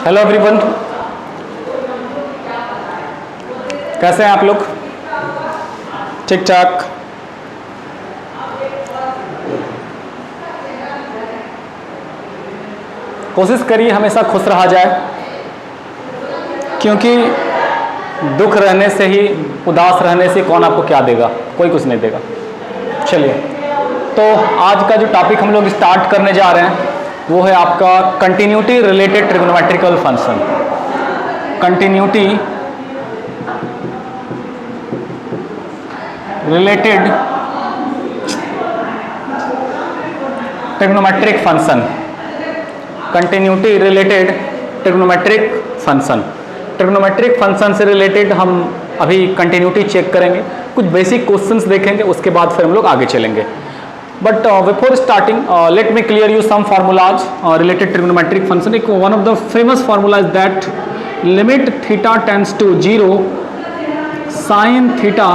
Hello everyone, कैसे हैं आप लोग? ठीक ठाक। कोशिश करिए हमेशा खुश रहा जाए, क्योंकि दुख रहने से ही, उदास रहने से कौन आपको क्या देगा? कोई कुछ नहीं देगा। चलिए, तो आज का जो टॉपिक हम लोग स्टार्ट करने जा रहे हैं वो है आपका continuity related trigonometrical function. Continuity related trigonometric function. Continuity related trigonometric function. Trigonometric function से रिलेटेड हम अभी कंटिन्यूटी चेक करेंगे, कुछ बेसिक क्वेश्चंस देखेंगे, उसके बाद फिर हम लोग आगे चलेंगे। But before starting, let me clear you some formulas related trigonometric function. One of the famous formula is that limit theta tends to 0 sin theta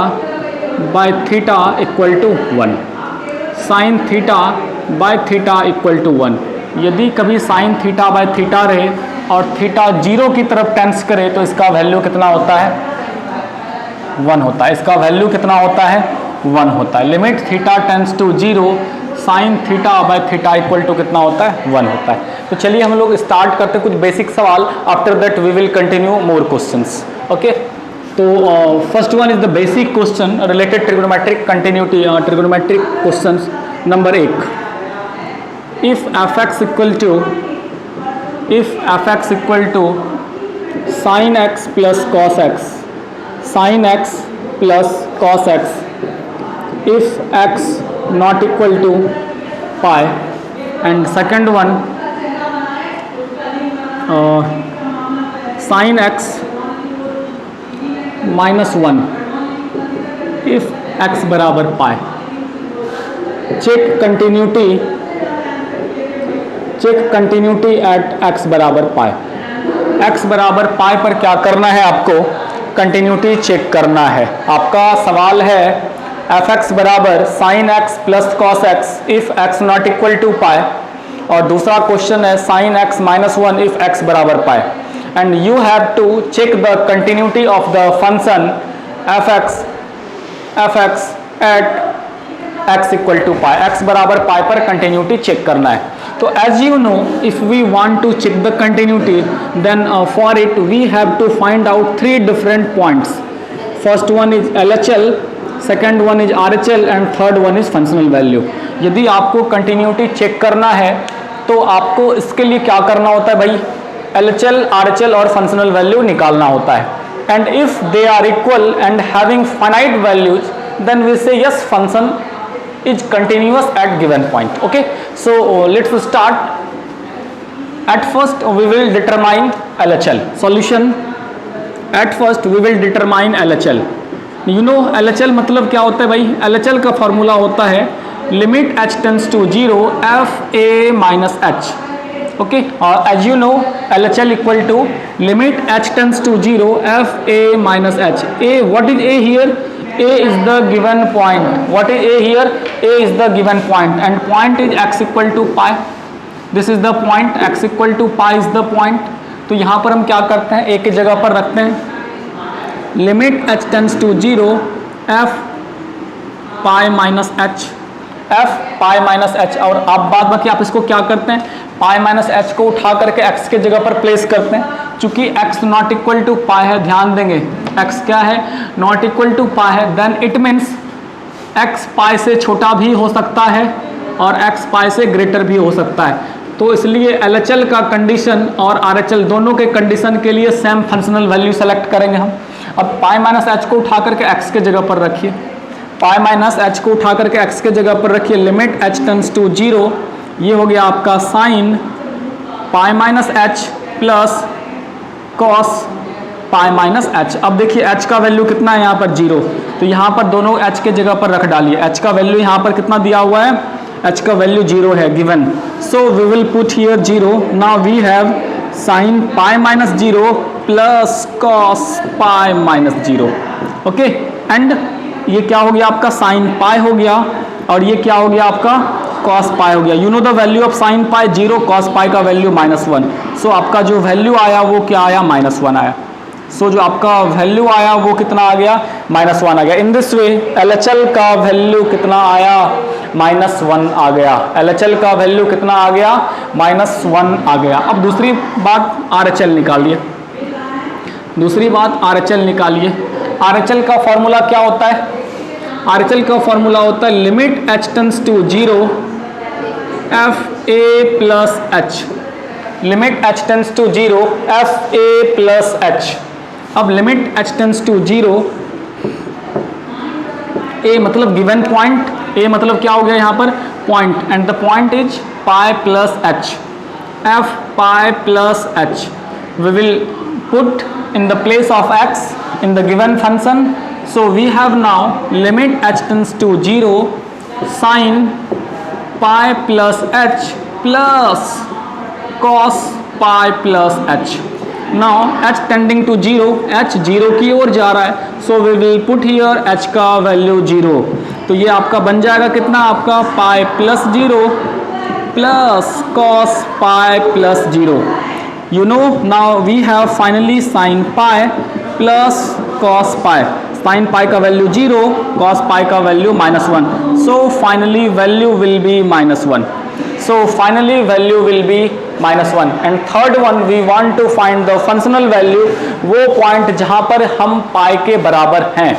by theta equal to 1. Sin theta by theta equal to 1. यदि कभी sin theta by theta रहे और theta 0 की तरफ tense करे तो इसका value कितना होता है? 1 होता है। इसका वैल्यू कितना होता है? 1 होता है। Limit theta tends to 0 sine theta by theta equal to कितना होता है? 1 होता है। तो चलिए हम लोग स्टार्ट करते हैं कुछ बेसिक सवाल। After that we will continue more questions. Okay, तो first one is the basic question related trigonometric continuity. Trigonometric question number 1। If f x equal to sine x plus cos x, sine x plus cos x, if x not equal to pi, and second one sin x minus 1 if x बराबर pi। Check continuity at x बराबर pi। x बराबर pi पर क्या करना है आपको? Continuity check करना है। आपका सवाल है एफ एक्स बराबर sine x plus cos x if x not equal to pi, और दूसरा क्वेश्चन है sine x minus 1 if x बराबर pi. And you have to check the continuity of the function f x at x equal to pi. X बराबर pi पर continuity check करना है। तो as you know, if we want to check the continuity, then for it we have to find out 3 different points. First one is LHL, second one is RHL and third one is functional value. यदि आपको continuity check करना है तो आपको इसके लिए क्या करना होता है भाई? LHL, RHL और फंक्शनल वैल्यू निकालना होता है। And if they are equal and having finite values, then we say yes function is continuous at given point. Okay, so let's start. At first we will determine LHL solution. At first we will determine LHL। You know LHL मतलब क्या होता है भाई? LHL का formula होता है limit h tends to 0 f a minus h। Okay, और as you know LHL equal to limit h tends to 0 f a minus h। a, what is a here? a is the given point. What is a here? a is the given point and point is x equal to pi. This is the point, x equal to pi is the point. तो यहाँ पर हम क्या करते हैं? a की जगह पर रखते हैं limit h tends to 0 f pi minus h, f pi minus h। और आप बाद बाकी आप इसको क्या करते हैं? पाई माइनस h को उठा करके x के जगह पर प्लेस करते हैं। चूंकि x नॉट इक्वल टू पाई है, ध्यान देंगे x क्या है? नॉट इक्वल टू पाई है, देन इट मीन्स x पाई से छोटा भी हो सकता है और x पाई से ग्रेटर भी हो सकता है। तो इसलिए LHL का कंडीशन और RHL दोनों के कंडीशन के लिए सेम फंक्शनल वैल्यू सेलेक्ट करेंगे हम। अब पाई माइनस h को उठा करके x के जगह पर रखिए, पाई माइनस h को उठा करके x के जगह पर रखिए। लिमिट h टेंस टू 0, ये हो गया आपका sign pi minus h plus cos pi minus h। अब देखिए h का वैल्यू कितना है यहाँ पर? 0। तो यहाँ पर दोनों h के जगह पर रख डालिए। h का वैल्यू यहाँ पर कितना दिया हुआ है? h का वैल्यू 0 है given, so we will put here 0। Now we have sine pi minus 0 plus cos pi minus 0। Okay, and ये क्या हो गया आपका? साइन पाई हो गया, और ये क्या हो गया आपका? कॉस पाई हो गया। You know the value of sine pi 0, cos pi का वैल्यू -1। सो आपका जो वैल्यू आया वो क्या आया, -1 आया। सो जो आपका वैल्यू आया वो कितना आ गया, -1 आ गया। इन दिस वे LHL का वैल्यू कितना आया, -1 आ गया। LHL का वैल्यू कितना आ गया, -1 आ गया। अब दूसरी बात RHL निकालिए। दूसरी बात RHL निकालिए। RHL का फॉर्मूला क्या होता है, RHL का फॉर्मूला होता है limit h tends to 0 FA plus H। Limit h tends to 0 FA plus H। अब limit h tends to 0, A मतलब गिवन पॉइंट, A मतलब क्या हो गया यहाँ पर point, and the point is pi plus H, F pi plus H। We will put in the place of x in the given function. So we have now limit h tends to 0 sin pi plus h plus cos pi plus h. Now h tending to 0, h 0 की ओर जा रहा है, so we will put here h का value 0। तो ये आपका बन जाएगा कितना, आपका pi plus 0 plus cos pi plus 0। You know now we have finally sin pi plus cos pi। sin pi का वैल्यू 0, cos pi का value -1। So finally value will be -1। So finally value will be -1। And third one we want to find the functional value, वो point जहाँ पर हम पाई के बराबर हैं।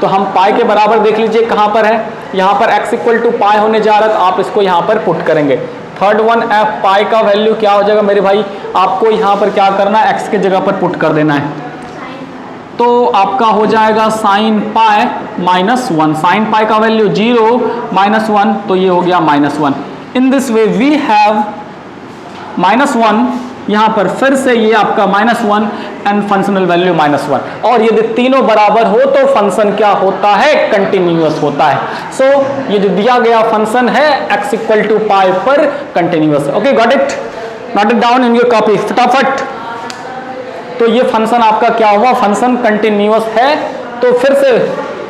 तो हम पाई के बराबर देख लीजिए कहाँ पर है, यहाँ पर x इक्वल टू पाई होने जा रहा है, तो आप इसको यहाँ पर पुट करेंगे। थर्ड वन f पाई का वैल्यू क्या हो जाएगा मेरे भाई, आपको यहाँ पर क्या करना है, x के जगह पर पुट कर देना है। तो आपका हो जाएगा साइन पाई -1। साइन पाई का वैल्यू 0 -1, तो ये हो गया -1। In this way we have -1, यहाँ पर फिर से ये आपका -1 एंड फंक्शनल वैल्यू -1। और यदि तीनों बराबर हो तो फंक्शन क्या होता है, कंटिन्यूअस होता है। सो ये जो दिया गया फंक्शन है x इक्वल टू पाई पर कंटिन्यूअस है। Okay, got it, note it down in your copy फटाफट। तो ये फंक्शन आपका क्या हुआ, फंक्शन कंटिन्यूअस है। तो फिर से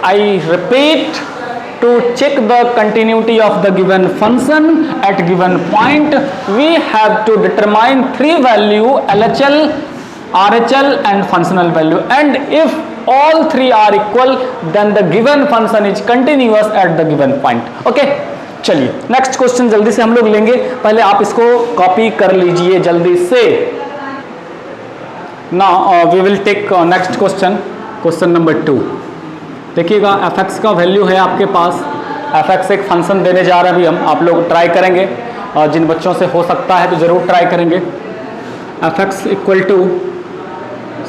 I repeat, to check the continuity of the given function at given point, we have to determine three value LHL, RHL and functional value, and if all three are equal then the given function is continuous at the given point. Okay, चलिए next question जल्दी से हम लोग लेंगे, पहले आप इसको copy कर लीजिए जल्दी से। Now we will take next question, question number 2। देखिएगा fx का वैल्यू है आपके पास, fx एक फंक्शन देने जा रहे हैं अभी हम, आप लोग ट्राई करेंगे, और जिन बच्चों से हो सकता है तो ज़रूर ट्राई करेंगे। fx equal to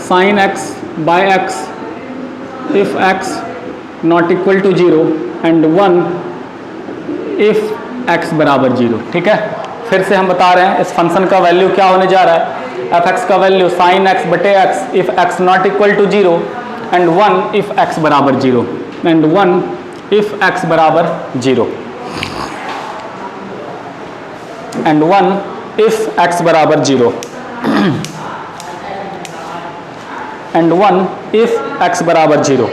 sine x by x if x not equal to 0 and 1 if x बराबर 0। ठीक है, फिर से हम बता रहे हैं इस फंक्शन का वैल्यू क्या होने जा रहा है, fx का वैल्यू साइन x बटे x if x not equal to 0 and 1 if x बराबर 0 एंड 1 इफ x बराबर 0 एंड 1 इफ x बराबर 0 एंड 1 इफ x बराबर 0।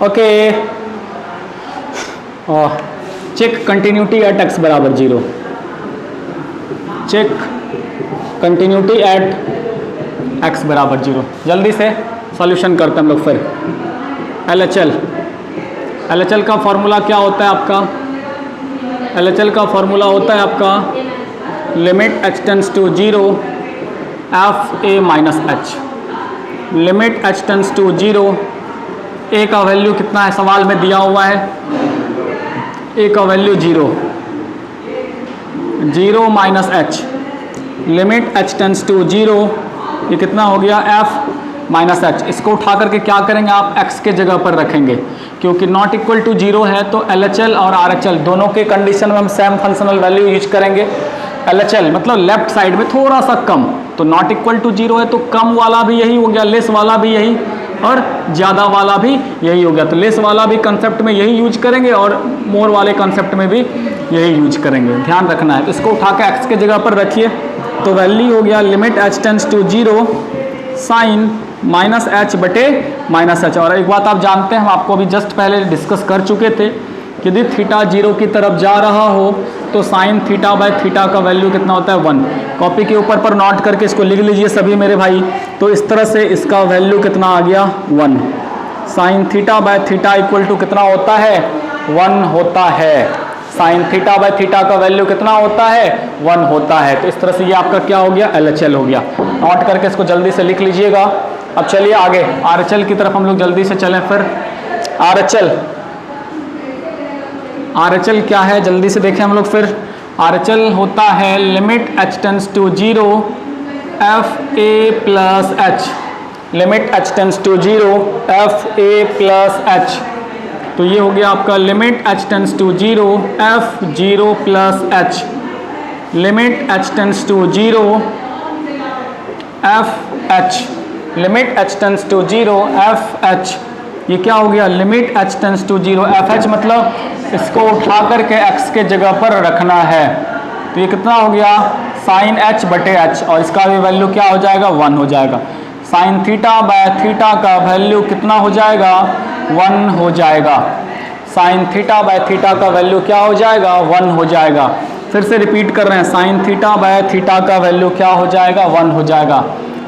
Okay, check continuity at x बराबर 0। चेक कंटिन्यूटी एट x बराबर 0। जल्दी से सॉल्यूशन करते हैं हम लोग। फिर LHL का फॉर्मूला क्या होता है आपका, LHL का फॉर्मूला होता है आपका limit h tends to 0 FA minus H। Limit h tends to 0, a का वैल्यू कितना है सवाल में दिया हुआ है, a का value 0 minus h। Limit h tends to 0, ये कितना हो गया, f माइनस एच, इसको उठा करके क्या करेंगे आप x के जगह पर रखेंगे, क्योंकि नॉट इक्वल टू जीरो है तो LHL और RHL दोनों के कंडीशन में हम सेम फंक्शनल वैल्यू यूज करेंगे। LHL मतलब लेफ्ट साइड में थोड़ा सा कम, तो नॉट इक्वल टू जीरो है तो कम वाला भी यही हो गया, लेस वाला भी यही और ज़्यादा वाला भी यही हो गया। तो लेस वाला भी कंसेप्ट में यही यूज करेंगे और मोर वाले कंसेप्ट में भी यही यूज करेंगे, ध्यान रखना है। तो इसको उठा के x के जगह पर रखिए, तो वैल्यू हो गया limit h tends to zero sine minus H बटे माइनस एच। और एक बात आप जानते हैं, हम आपको अभी जस्ट पहले डिस्कस कर चुके थे कि यदि थीटा जीरो की तरफ जा रहा हो तो साइन थीटा बाय थीटा का वैल्यू कितना होता है 1। कॉपी के ऊपर पर नोट करके इसको लिख लीजिए सभी मेरे भाई। तो इस तरह से इसका वैल्यू कितना आ गया 1। Sine theta by theta equal to कितना होता है 1 होता है। साइन थीटा बाय थीटा का वैल्यू कितना होता है 1 होता है। तो इस तरह से ये आपका क्या हो गया LHL हो गया। नोट करके इसको जल्दी से लिख लीजिएगा। अब चलिए आगे RHL की तरफ हम लोग जल्दी से चलें। फिर RHL क्या है जल्दी से देखें हम लोग। फिर RHL होता है limit h tends to zero F A plus H, limit h tends to zero F A plus H. तो ये हो गया आपका limit h tends to zero F zero plus H, limit h tends to zero F H, limit h tends to zero F H. ये क्या हो गया limit h tends to zero F H, मतलब इसको उठा करके x के जगह पर रखना है। तो ये कितना हो गया साइन h बटे h, और इसका भी वैल्यू क्या हो जाएगा 1 हो जाएगा। साइन थीटा बाय थीटा का वैल्यू कितना हो जाएगा 1 हो जाएगा। साइन थीटा बाय थीटा का वैल्यू क्या हो जाएगा 1 हो जाएगा। फिर से रिपीट कर रहे हैं, साइन थीटा बाय थीटा का वैल्यू क्या हो जाएगा 1 हो जाएगा।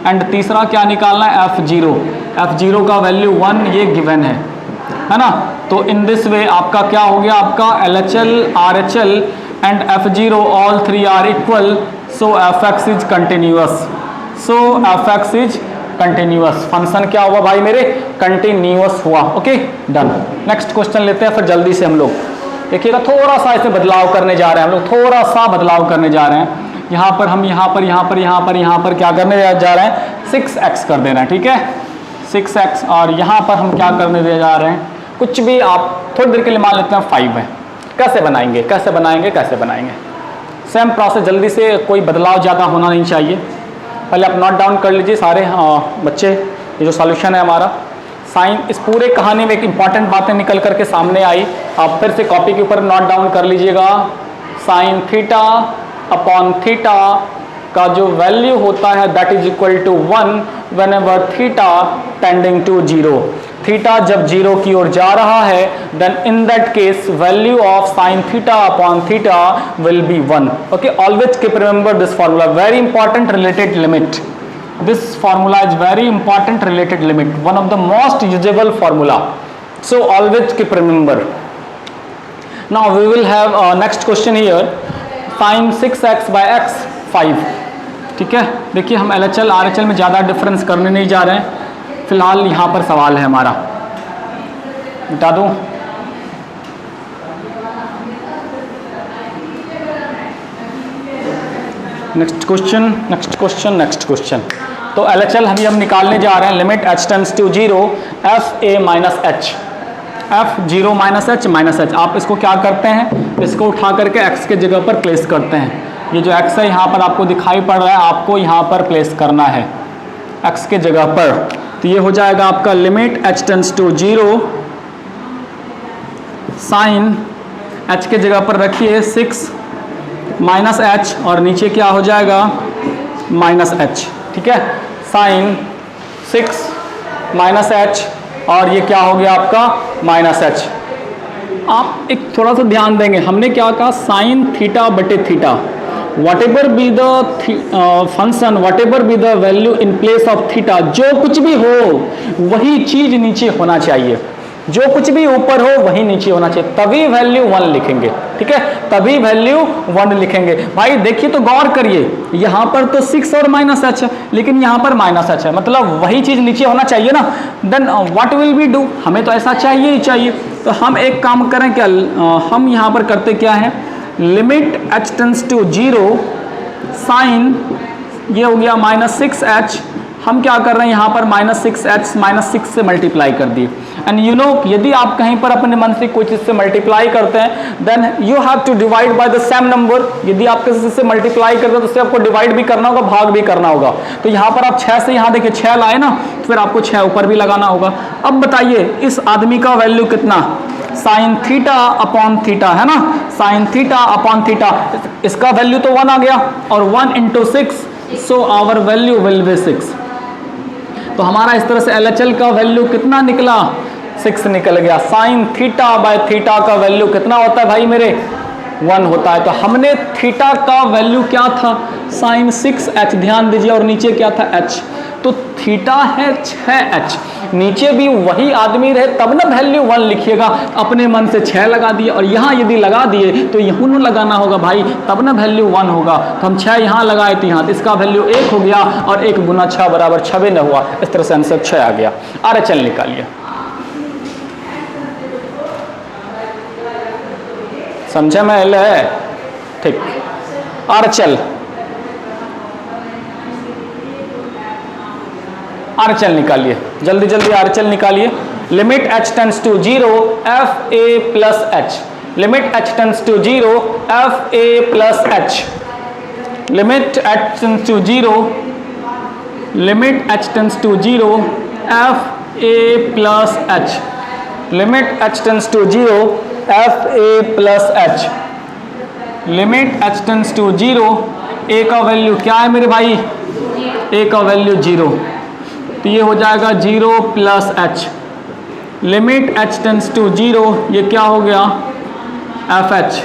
एंड तीसरा क्या निकालना है f0 का वैल्यू 1, ये गिवन है ना। तो इन दिस वे आपका क्या हो गया, आपका LHL RHL and f0 all three are equal, so fx is continuous. So fx is continuous, function क्या हुआ भाई मेरे कंटिन्यूअस हुआ। Okay done. नेक्स्ट क्वेश्चन लेते हैं फिर जल्दी से हम लोग। देखिएगा थोड़ा सा ऐसे बदलाव करने जा रहे हैं हम लोग, थोड़ा सा बदलाव करने जा रहे हैं। यहाँ पर हम यहाँ पर क्या करने जा रहे हैं 6x कर दे रहे हैं, ठीक है 6x। और यहाँ पर हम क्या करने दे जा रहे हैं, कुछ भी आप थोड़ी देर के लिए मान लेते हैं 5 है। कैसे बनाएंगे सेम प्रोसेस, जल्दी से, कोई बदलाव ज़्यादा होना नहीं चाहिए। पहले आप नोट डाउन कर लीजिए सारे बच्चे, ये जो सॉल्यूशन है हमारा साइन, इस पूरे कहानी में एक इंपॉर्टेंट बातें निकल करके सामने आई, आप फिर से कॉपी के ऊपर नोट डाउन कर लीजिएगा। साइन थीटा अपॉन थीटा का जो वैल्यू होता है that is equal to 1 whenever theta tending to zero. Theta जब जीरो की ओर जा रहा है then in that case value of sine theta upon theta will be 1। Okay, always keep remember this formula, very important related limit. This formula is very important related limit, one of the most usable formula, so always keep remember. Now we will have next question here, sin 6x by x 5। ठीक है, देखिए हम LHL RHL में ज़्यादा difference करने नहीं जा रहे हैं, फिलहाल यहाँ पर सवाल है हमारा, बता दूँ। Next question. तो LHL हम निकालने जा रहे हैं, limit h tends to zero F A minus H, F zero minus H. आप इसको क्या करते हैं, इसको उठा करके x के जगह पर प्लेस करते हैं। ये जो x है यहाँ पर आपको दिखाई पड़ रहा है, आपको यहाँ पर प्लेस करना है x के जगह पर। तो ये हो जाएगा आपका limit h tends to zero sine, h के जगह पर रखिए 6 माइनस एच, और नीचे क्या हो जाएगा माइनस एच। ठीक है, साइन 6 माइनस एच, और ये क्या हो गया आपका माइनस एच। आप एक थोड़ा सा ध्यान देंगे, हमने क्या कहा साइन थीटा बटे theta, what ever be the function, what ever be the value in place of theta, जो कुछ भी हो वही चीज नीचे होना चाहिए, जो कुछ भी ऊपर हो वही नीचे होना चाहिए, तभी वैल्यू 1 लिखेंगे। ठीक है, तभी वैल्यू 1 लिखेंगे। भाई देखिए तो गौर करिए, यहाँ पर तो 6 और माइनस एच है, लेकिन यहाँ पर माइनस एच है, मतलब वही चीज नीचे होना चाहिए ना। Then what will we do, हमें तो ऐसा चाहिए ही चाहिए। तो हम एक काम करें क्या, हम यहाँ पर करते क्या है, limit h tends to zero sine, ये हो गया माइनस 6h, हम क्या कर रहे हैं यहाँ पर -6h -6 से मल्टीप्लाई कर दिए। एंड यू नो यदि आप कहीं पर अपने मन से कोई चीज़ से मल्टीप्लाई करते हैं then you have to divide by the same number. यदि आप किसी से मल्टीप्लाई करते हैं तो उससे आपको डिवाइड भी करना होगा, भाग भी करना होगा। तो यहाँ पर आप 6 से यहाँ देखिए 6 लाए ना, तो फिर आपको 6 ऊपर भी लगाना होगा। अब बताइए इस आदमी का वैल्यू कितना, साइन थीटा अपॉन थीटा है ना, साइन थीटा अपॉन थीटा, इसका वैल्यू तो 1 आ गया और 1 × 6, so our value will be 6। तो हमारा इस तरह से LHL का वैल्यू कितना निकला, 6 निकल गया। साइन थीटा बाय थीटा का वैल्यू कितना होता है भाई मेरे, 1 होता है। तो हमने थीटा का वैल्यू क्या था, साइन 6h, ध्यान दीजिए, और नीचे क्या था h, तो थीटा है 6h, नीचे भी वही आदमी रहे तब ना वैल्यू 1 लिखिएगा, अपने मन से 6 लगा दिए और यहाँ यदि लगा दिए तो यहाँ लगाना होगा भाई, तब ना वैल्यू 1 होगा। तो हम 6 यहाँ लगाए तो यहाँ, तो इसका वैल्यू 1 हो गया और 1 × 6 = 56 हुआ। इस तरह से आंसर 6 आ गया। RHL निकालिए, समझे में है, ठीक। RHL निकालिए, जल्दी जल्दी RHL निकालिए। Limit h tends to 0 fa plus h, limit h tends to 0 fa plus h, limit h tends to 0, limit h tends to 0 fa plus h, limit h tends to 0 fa plus h, limit h tends to 0, a का value क्या है मेरे भाई, a का value 0, तो ये हो जाएगा 0 plus h, limit h tends to 0, ये क्या हो गया fh,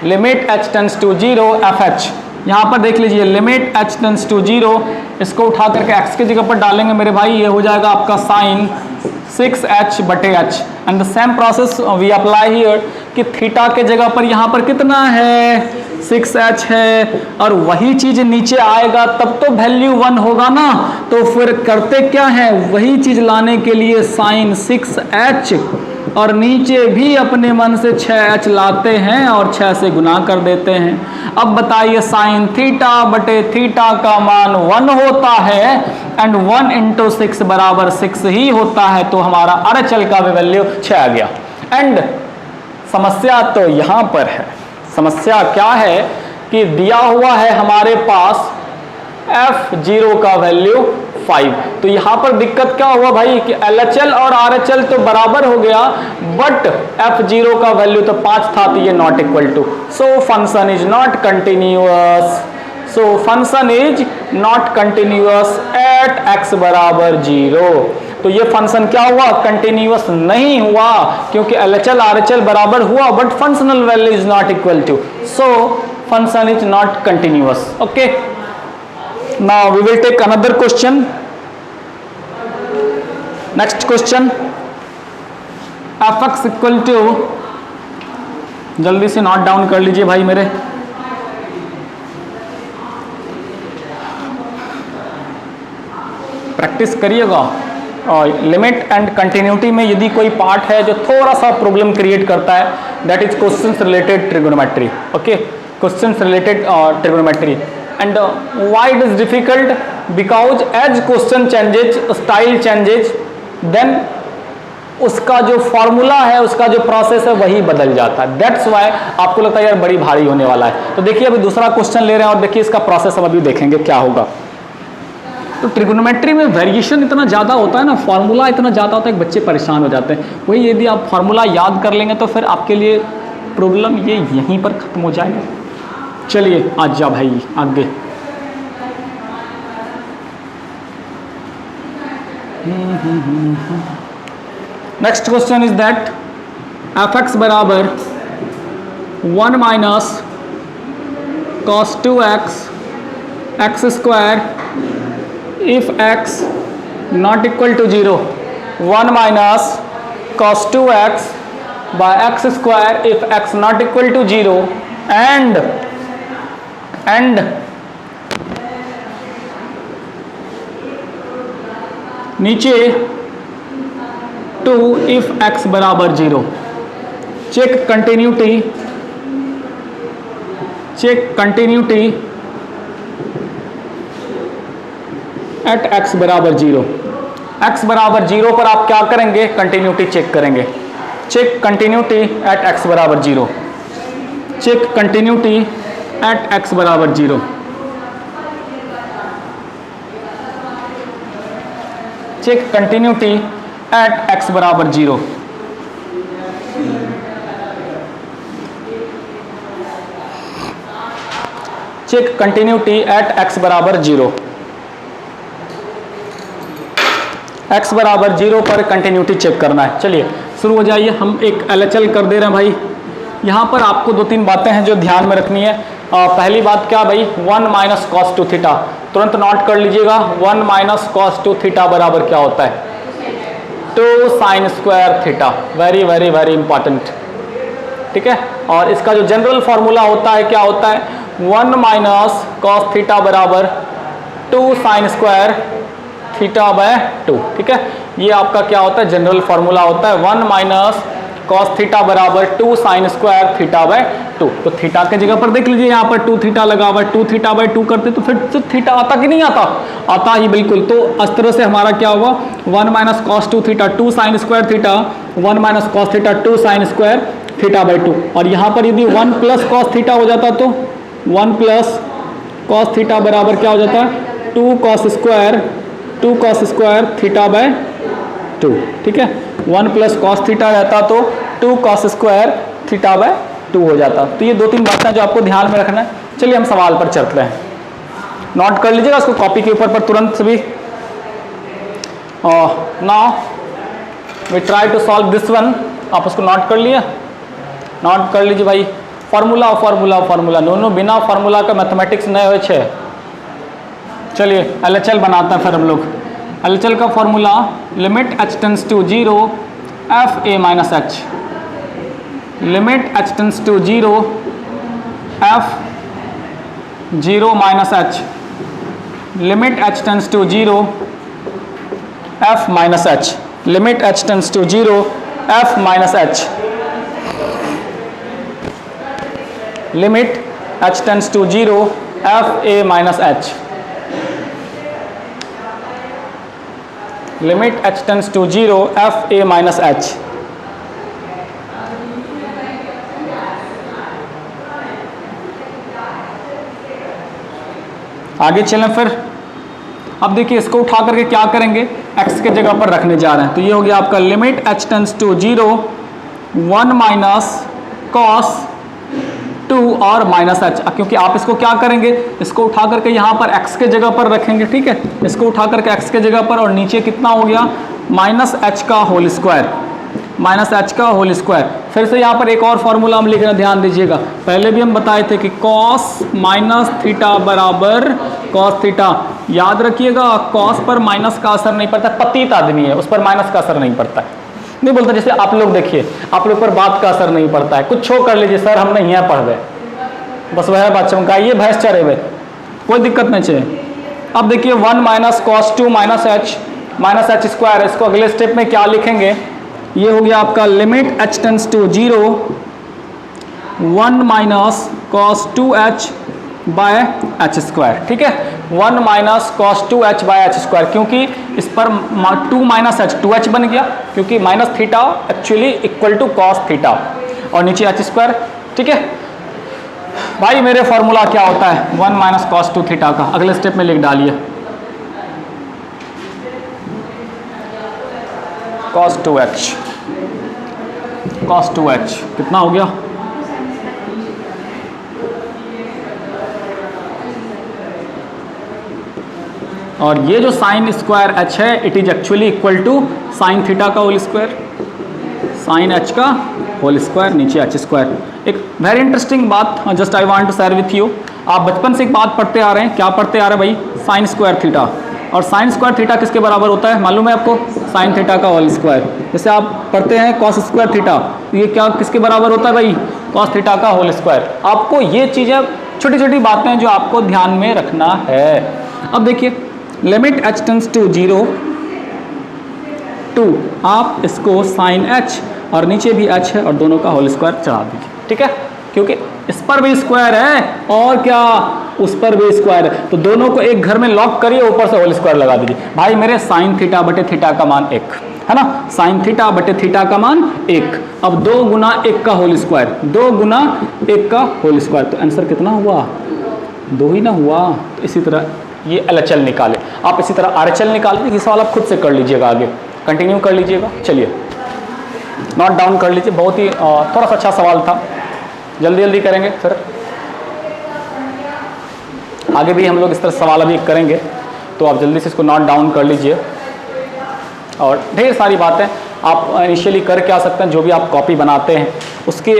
limit h tends to 0 fh। यहाँ पर देख लीजिए लिमिट h टेंड्स टू 0, इसको उठा करके x की जगह पर डालेंगे मेरे भाई, ये हो जाएगा आपका sine 6h/h। And the same process we apply here कि थीटा के जगह पर यहाँ पर कितना है, 6h है, और वही चीज नीचे आएगा तब तो वैल्यू 1 होगा ना। तो फिर करते क्या है, वही चीज लाने के लिए साइन 6h और नीचे भी अपने मन से 6h लाते हैं और 6 से गुना कर देते हैं। अब बताइए साइन थीटा का मान 1 होता है एंड 1 × 6 = 6 ही होता है। तो हमारा RHL का भी वैल्यू 6 आ गया। एंड समस्या तो यहाँ पर है, समस्या क्या है कि दिया हुआ है हमारे पास f0 का वैल्यू 5। तो यहाँ पर दिक्कत क्या हुआ भाई कि LHL और RHL तो बराबर हो गया, बट f0 का वैल्यू तो 5 था, तो ये not equal to, so function is not continuous, so function is not continuous at x = 0। तो ये फंक्शन क्या हुआ, कंटिन्यूअस नहीं हुआ, क्योंकि LHL RHL बराबर हुआ but functional value is not equal to, so function is not continuous. Okay, now we will take another question. Next question, fx equal to, जल्दी से नोट डाउन कर लीजिए भाई मेरे, प्रैक्टिस करिएगा। और लिमिट एंड कंटिन्यूटी में यदि कोई पार्ट है जो थोड़ा सा प्रॉब्लम क्रिएट करता है, that is questions related trigonometry. Okay, questions related trigonometry. And why it is difficult, because as question changes, style changes, then उसका जो फॉर्मूला है, उसका जो प्रोसेस है वही बदल जाता है। दैट्स वाई आपको लगता है यार बड़ी भारी होने वाला है। तो देखिए अभी दूसरा क्वेश्चन ले रहे हैं और देखिए इसका प्रोसेस हम अभी देखेंगे क्या होगा। तो ट्रिगोनोमेट्री में वेरिएशन इतना ज़्यादा होता है ना, फार्मूला इतना ज़्यादा होता है कि बच्चे परेशान हो जाते हैं। वही यदि आप फार्मूला याद कर लेंगे तो फिर आपके लिए प्रॉब्लम ये यहीं पर ख़त्म हो जाएगा। चलिए आज जा भाई आगे। Next question is that fx बराबर 1 minus cos 2x x² if x not equal to 0, 1 minus cos 2x by x² if x not equal to 0, and नीचे 2 if x बराबर 0। चेक कंटिन्यूटी एट एक्स बराबर zero. X बराबर zero पर आप क्या करेंगे, continuity check करेंगे। Check continuity at x बराबर zero. Check continuity at x बराबर zero. Check continuity at x बराबर zero. Check continuity at x बराबर जीरो। एक्स बराबर जीरो पर कंटिन्यूटी चेक करना है। चलिए शुरू हो जाइए। हम एक LHL कर दे रहे हैं भाई। यहाँ पर आपको दो तीन बातें हैं जो ध्यान में रखनी है। पहली बात क्या भाई, 1 माइनस कॉस टू थीटा, तुरंत नोट कर लीजिएगा। 1 माइनस कॉस टू थीटा बराबर क्या होता है, 2 sine square theta. Very very very important, ठीक है। और इसका जो जनरल फॉर्मूला होता है क्या होता है, 1 माइनस कॉस थीटा बराबर 2 साइन स्क्वायर थीटा बाय 2, ठीक है। ये आपका क्या होता है, जनरल फॉर्मूला होता है। 1 माइनस कॉस थीटा बराबर 2 साइन स्क्वायर थीटा बाय 2। तो थीटा के जगह पर देख लीजिए, यहाँ पर 2 थीटा लगा हुआ है। 2 थीटा बाय 2 करते तो फिर तो थीटा आता कि नहीं आता, आता ही बिल्कुल। तो इस तरह से हमारा क्या हुआ, 1 minus cos 2 theta 2 sine square theta, 1 minus cos theta 2 sine square theta by 2। और यहाँ पर यदि 1 प्लस कॉस थीटा हो जाता तो 1 प्लस कॉस थीटा बराबर क्या हो जाता है, 2 कॉस स्क्वायर थीटा बाय 2, ठीक है। 1 प्लस कॉस थीटा रहता तो 2 कॉस स्क्वायर थीटा बाय 2 हो जाता। तो ये दो तीन बातें जो आपको ध्यान में रखना है। चलिए हम सवाल पर चलते हैं, नोट कर लीजिएगा उसको कॉपी के ऊपर पर तुरंत से भी। Now we try to solve this one. आप उसको नोट कर लिया, नोट कर लीजिए भाई। फॉर्मूला फॉर्मूला फॉर्मूला नो बिना फॉर्मूला का मैथमेटिक्स नहीं हो छे। चलिए LHL बनाते हैं फिर हम लोग। LHL का formula limit h tends to 0 F A minus H, limit h tends to 0 F 0 minus H, limit h tends to 0 F minus H, limit h tends to 0 F minus H, limit h tends to 0 F A minus H, limit h tends to 0 F A minus H. आगे चलें फिर। अब देखिए इसको उठा करके क्या करेंगे, x के जगह पर रखने जा रहे हैं। तो ये हो गया आपका limit h tends to 0 1 minus cos 2 और माइनस एच। क्योंकि आप इसको क्या करेंगे, इसको उठा करके यहाँ पर x के जगह पर रखेंगे, ठीक है। इसको उठा करके x के जगह पर, और नीचे कितना हो गया, माइनस एच का होल स्क्वायर, माइनस एच का होल स्क्वायर। फिर से यहाँ पर एक और फॉर्मूला हम लिख रहे हैं, ध्यान दीजिएगा। पहले भी हम बताए थे कि कॉस माइनस थीटा बराबर कॉस थीटा। याद रखिएगा कॉस पर माइनस का असर नहीं पड़ता, पतित आदमी है उस पर माइनस का असर नहीं पड़ता है। नहीं बोलता जैसे आप लोग देखिए, आप लोग पर बात का असर नहीं पड़ता है। कुछ छो कर लीजिए, सर हम नहीं यहाँ पढ़ गए, बस वह बात चमकाइए, भैंस चढ़े हुए, कोई दिक्कत नहीं चाहिए। अब देखिए 1 minus cos 2 minus H square. इसको अगले स्टेप में क्या लिखेंगे, ये हो गया आपका limit h tends to 0 1 minus cos 2h by H square, ठीक है। 1 minus cos 2h by H square, क्योंकि इस पर 2 माइनस एच 2h बन गया, क्योंकि minus theta actually equal to cos theta, और नीचे एच स्क्वायर, ठीक है भाई। मेरे फॉर्मूला क्या होता है 1 माइनस कॉस 2 थीटा का, अगले स्टेप में लिख डालिए cos 2h, cos 2h कितना हो गया, और ये जो साइन स्क्वायर h है it is actually equal to sine theta का होल स्क्वायर, साइन h का होल स्क्वायर, नीचे h स्क्वायर। एक वेरी इंटरेस्टिंग बात just I want to share with you. आप बचपन से एक बात पढ़ते आ रहे हैं, क्या पढ़ते आ रहे हैं भाई, साइन स्क्वायर थीटा। और साइन स्क्वायर थीटा किसके बराबर होता है मालूम है आपको, साइन थीटा का होल स्क्वायर। जैसे आप पढ़ते हैं कॉस स्क्वायर थीटा, ये क्या किसके बराबर होता है भाई, कॉस थीटा का होल स्क्वायर। आपको ये चीज़ें छोटी छोटी बातें जो आपको ध्यान में रखना है। अब देखिए लिमिट h टेंस टू 0 2, आप इसको साइन h और नीचे भी h है और दोनों का होल स्क्वायर चढ़ा दीजिए, ठीक है। क्योंकि इस पर भी स्क्वायर है और क्या उस पर भी स्क्वायर है, तो दोनों को एक घर में लॉक करिए, ऊपर से होल स्क्वायर लगा दीजिए। भाई मेरे साइन थीटा बटे थीटा का मान 1 है ना, साइन थीटा बटे थीटा का मान 1। अब 2 गुना 1 का होल स्क्वायर, 2 गुना 1 का होल स्क्वायर, तो आंसर कितना हुआ? 2 ही ना हुआ। तो इसी तरह ये LHL निकाले, आप इसी तरह RHL निकाल लीजिए। ये सवाल आप खुद से कर लीजिएगा, आगे कंटिन्यू कर लीजिएगा। चलिए नोट डाउन कर लीजिए, बहुत ही थोड़ा सा अच्छा सवाल था, जल्दी जल्दी करेंगे फिर आगे भी हम लोग इस तरह सवाल अभी करेंगे, तो आप जल्दी से इसको नोट डाउन कर लीजिए। और ढेर सारी बातें आप इनिशियली कर क्या सकते हैं, जो भी आप कॉपी बनाते हैं उसके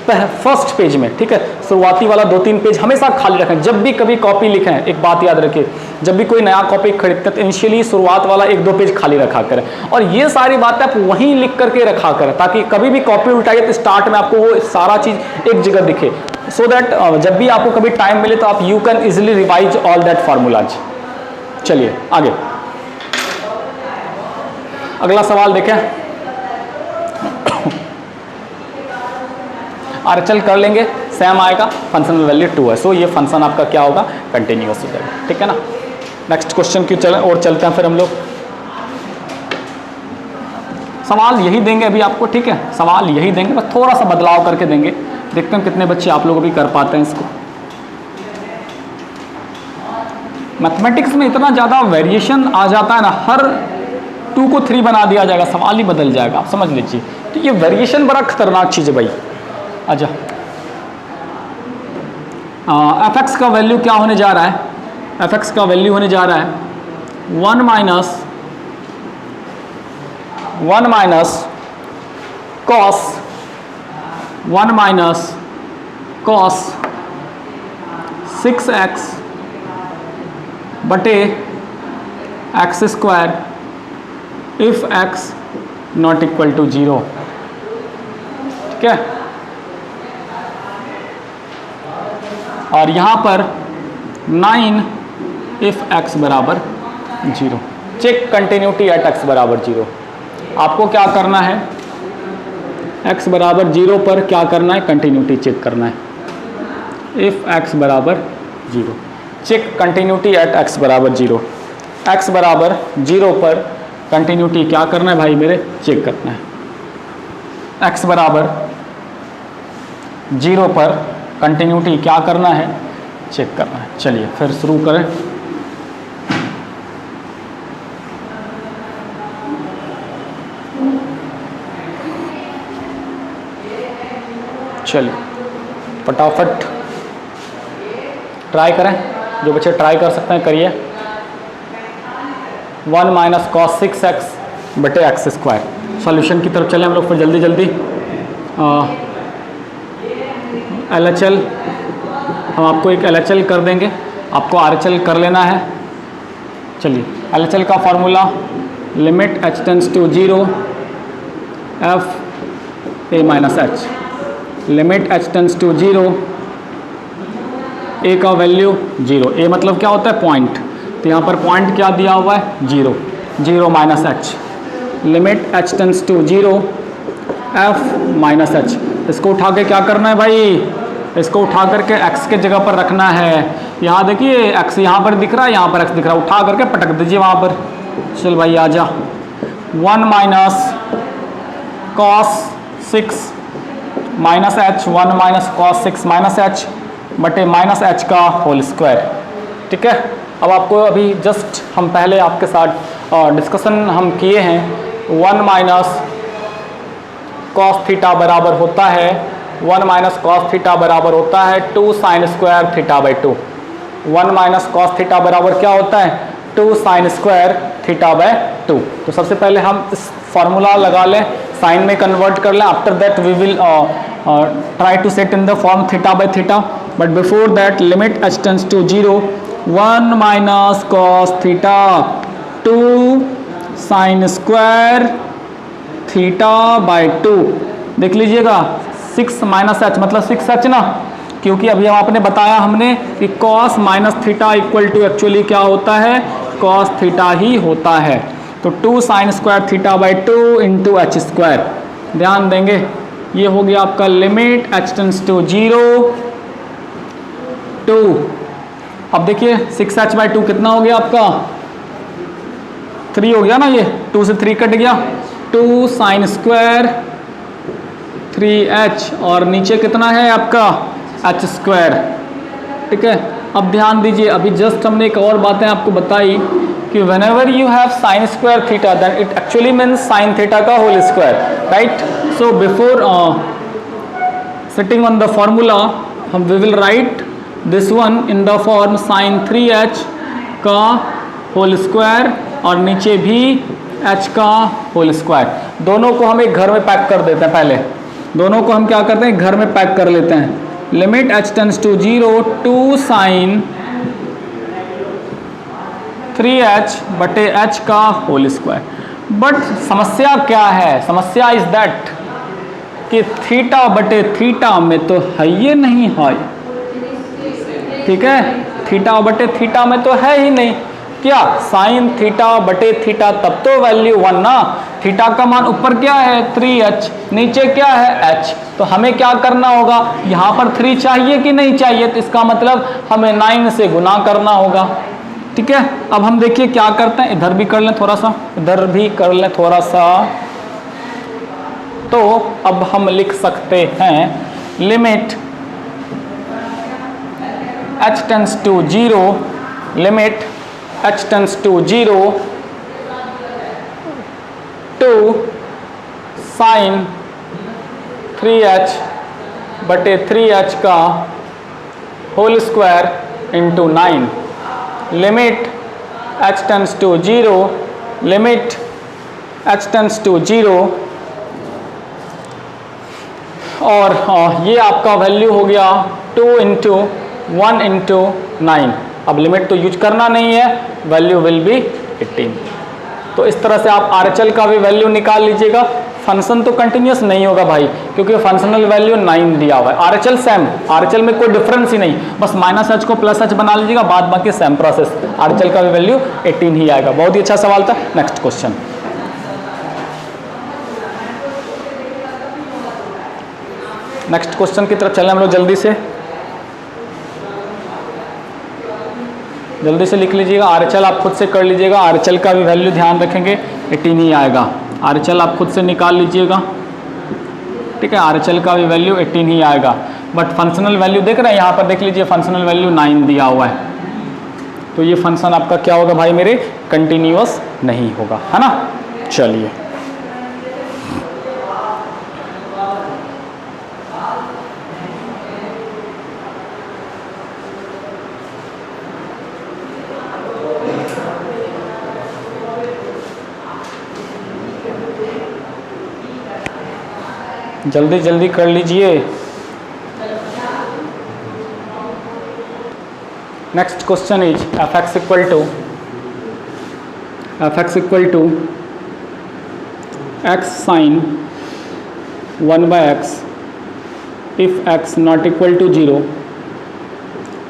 फर्स्ट पेज में, ठीक है, शुरुआती वाला 2-3 पेज हमेशा खाली रखें। जब भी कभी कॉपी लिखें, एक बात याद रखिए, जब भी कोई नया कॉपी खरीदते हैं तो इनिशियली शुरुआत वाला 1-2 पेज खाली रखा करें, और ये सारी बातें आप वहीं लिख करके रखा करें, ताकि कभी भी कॉपी उल्टाइए तो स्टार्ट में आपको वो सारा चीज़ एक जगह दिखे, सो दैट जब भी आपको कभी टाइम मिले तो आप you can easily revise all that formulas. चलिए आगे अगला सवाल देखें। RHL कर लेंगे, सेम आएगा, फंक्शन में वैल्यू 2 है, सो ये फंक्शन आपका क्या होगा? कंटिन्यूअस हो जाएगा, ठीक है ना। नेक्स्ट क्वेश्चन की और चलते हैं फिर हम लोग। सवाल यही देंगे अभी आपको, ठीक है, सवाल यही देंगे, बस थोड़ा सा बदलाव करके देंगे, देखते हैं कितने बच्चे आप लोग अभी कर पाते हैं इसको। मैथमेटिक्स में इतना ज़्यादा वेरिएशन आ जाता है ना, हर 2 को 3 बना दिया जाएगा, सवाल ही बदल जाएगा, आप समझ लीजिए। तो ये वेरिएशन बड़ा खतरनाक चीज़ है भाई। अच्छा, fx का वैल्यू क्या होने जा रहा है? fx का वैल्यू होने जा रहा है 1 माइनस कॉस 6x बटे X square if x not equal to 0, ठीक है। और यहाँ पर 9 इफ x बराबर 0। चेक कंटिन्यूटी एट x बराबर 0। आपको क्या करना है? x बराबर 0 पर क्या करना है? कंटिन्यूटी चेक करना है। इफ x बराबर 0, चेक कंटिन्यूटी एट x बराबर 0। x बराबर 0 पर कंटिन्यूटी क्या करना है भाई मेरे? चेक करना है। x बराबर 0 पर कंटिन्यूटी क्या करना है? चेक करना है। चलिए फिर शुरू करें। चलिए फटाफट ट्राई करें, जो बच्चे ट्राई कर सकते हैं करिए। 1 माइनस कॉस 6x बटे एक्स स्क्वायर। सॉल्यूशन की तरफ चलें हम लोग फिर जल्दी जल्दी। LHL हम आपको एक LHL कर देंगे, आपको RHL कर लेना है। चलिए LHL का formula limit h tends to 0 f a minus h, limit h tends to 0, a का वैल्यू 0, a मतलब क्या होता है? पॉइंट, तो यहाँ पर पॉइंट क्या दिया हुआ है? 0, 0 minus h, limit h tends to 0 f minus h। इसको उठा के क्या करना है भाई? इसको उठा करके x के जगह पर रखना है। यहाँ देखिए x यहाँ पर दिख रहा है, यहाँ पर x दिख रहा है, उठा करके पटक दीजिए वहाँ पर। चल भाई आ जा। 1 minus cos 6 minus h, 1 minus cos 6 minus h बटे माइनस h का होल स्क्वायर, ठीक है। अब आपको अभी जस्ट हम पहले आपके साथ डिस्कशन हम किए हैं। 1 माइनस कॉस थीटा बराबर होता है 1 माइनस कॉस थीटा बराबर होता है 2 sine square theta by 2। 1 minus cos theta बराबर क्या होता है? 2 साइन स्क्वायर थीटा बाय 2। तो सबसे पहले हम इस फार्मूला लगा लें, साइन में कन्वर्ट कर लें। After that we will try to set in the form theta by theta, but before that limit h tends to 0 1 minus cos theta 2 sine square theta by 2। देख लीजिएगा 6 माइनस h मतलब 6h ना, क्योंकि अभी आपने बताया हमने कि cos minus theta equal to actually क्या होता है? cos थीटा ही होता है। तो 2 sine square theta by 2 into H square. ध्यान देंगे ये हो गया आपका लिमिट h टेंड्स टू 0 2 अब देखिए 6h/2 कितना हो गया आपका 3 हो गया ना, ये 2 से 3 कट गया, 2 sin स्क्वायर 3h और नीचे कितना है आपका h स्क्वायर। ठीक है, अब ध्यान दीजिए, अभी जस्ट हमने एक और बातें आपको बताई कि whenever you have sin square theta then it actually means sin theta का whole square, right? So before sitting on the formula we will write this one in the form sin 3h का whole square और नीचे भी h का whole square। दोनों को हम एक घर में पैक कर देते हैं, पहले दोनों को हम क्या करते हैं घर में पैक कर लेते हैं। Limit h tends to 0 2 sin 3h बटे h का होल स्क्वायर। बट समस्या क्या है, समस्या इज दैट कि थीटा बटे थीटा में तो है ये नहीं है। ठीक है, थीटा बटे थीटा में तो है ही नहीं, क्या साइन थीटा बटे थीटा तब तो वैल्यू 1 ना। थीटा का मान ऊपर क्या है 3h, नीचे क्या है h, तो हमें क्या करना होगा, यहाँ पर 3 चाहिए कि नहीं चाहिए, तो इसका मतलब हमें 9 से गुना करना होगा। ठीक है, अब हम देखिए क्या करते हैं, इधर भी कर लें थोड़ा सा, इधर भी कर लें थोड़ा सा। तो अब हम लिख सकते हैं limit h tends to 0, limit h tends to 0 two sine 3h बटे 3h का whole square into 9। Limit h tends to 0, limit h tends to 0 और ये आपका वैल्यू हो गया 2 इंटू 1 इंटू 9। अब लिमिट तो यूज करना नहीं है, वैल्यू विल बी 18। तो इस तरह से आप RHL का भी वैल्यू निकाल लीजिएगा। फंक्शन तो कंटिन्यूस नहीं होगा भाई, क्योंकि फंक्शनल वैल्यू 9 दिया हुआ है। RHL सेम, RHL में कोई डिफरेंस ही नहीं, बस -h को +h बना लीजिएगा, बाद बाकी सेम प्रोसेस। RHL का भी वैल्यू 18 ही आएगा। बहुत ही अच्छा सवाल था। नेक्स्ट क्वेश्चन, नेक्स्ट क्वेश्चन की तरफ चलें हम लोग। जल्दी से लिख लीजिएगा। RHL आप खुद से कर लीजिएगा, RHL का भी वैल्यू ध्यान रखेंगे 18 ही आएगा। RHL आप खुद से निकाल लीजिएगा। ठीक है, RHL का भी वैल्यू 18 ही आएगा। बट फंक्शनल वैल्यू देख रहे हैं, यहाँ पर देख लीजिए फंक्शनल वैल्यू 9 दिया हुआ है, तो ये फंक्शन आपका क्या होगा भाई मेरे, कंटिन्यूअस नहीं होगा, है ना। चलिए जल्दी जल्दी कर लीजिए। Next question is fx equal to x sine 1/x if x not equal to 0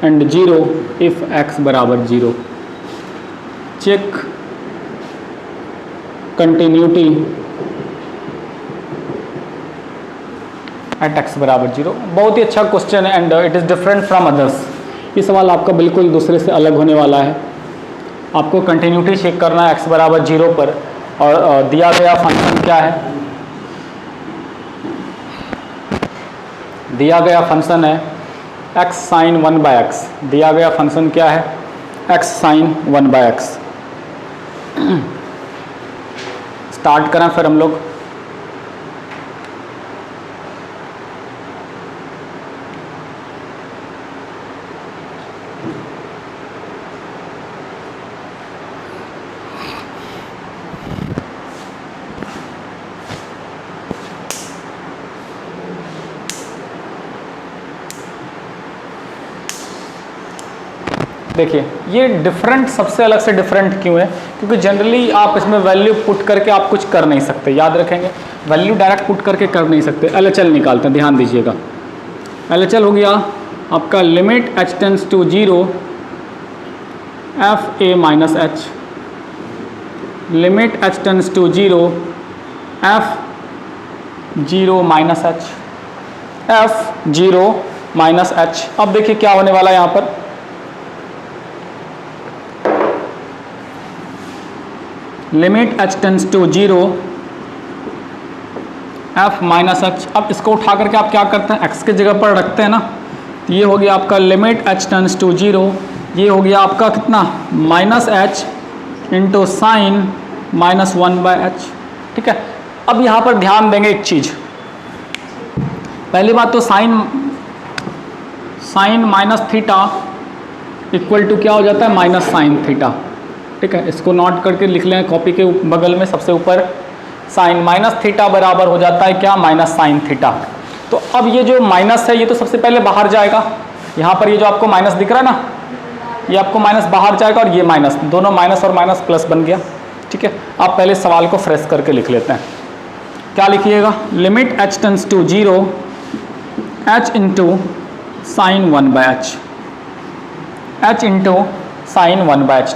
and 0 if x बराबर 0। चेक कंटिन्यूटी एट x बराबर 0। बहुत ही अच्छा क्वेश्चन है and it is different from others. ये सवाल आपका बिल्कुल दूसरे से अलग होने वाला है। आपको कंटिन्यूटी चेक करना है x बराबर 0 पर, और दिया गया फंक्शन क्या है, दिया गया फंक्शन है x साइन 1/x। दिया गया फंक्शन क्या है, x साइन 1/x। स्टार्ट करें फिर हम लोग। देखिए ये डिफरेंट सबसे अलग से डिफरेंट क्यों है, क्योंकि जनरली आप इसमें वैल्यू पुट करके आप कुछ कर नहीं सकते, याद रखेंगे, वैल्यू डायरेक्ट पुट करके कर नहीं सकते। LHL निकालते हैं, ध्यान दीजिएगा। LHL हो गया आपका limit h tends to 0 f a minus h, limit h tends to 0 f 0 minus h, f 0 minus h। अब देखिए क्या होने वाला है यहाँ पर, limit H tends to 0 F minus H. अब इसको उठा करके आप क्या करते हैं, एक्स की जगह पर रखते हैं ना, तो ये हो गया आपका लिमिट एच टेंस टू 0, ये हो गया आपका कितना minus H into sign minus 1/h। ठीक है, अब यहाँ पर ध्यान देंगे एक चीज, पहली बात तो sine minus theta equal to क्या हो जाता है, माइनस साइन थीटा। ठीक है, इसको नोट करके लिख लें कॉपी के बगल में सबसे ऊपर, साइन माइनस थीटा बराबर हो जाता है क्या, माइनस साइन थीटा। तो अब ये जो माइनस है ये तो सबसे पहले बाहर जाएगा, यहाँ पर ये जो आपको माइनस दिख रहा है ना, ये आपको माइनस बाहर जाएगा और ये माइनस, दोनों माइनस और माइनस प्लस बन गया। ठीक है, आप पहले सवाल को फ्रेश करके लिख लेते हैं। क्या लिखिएगा, limit H tends to 0 H into sine 1/h, H into sine 1/h।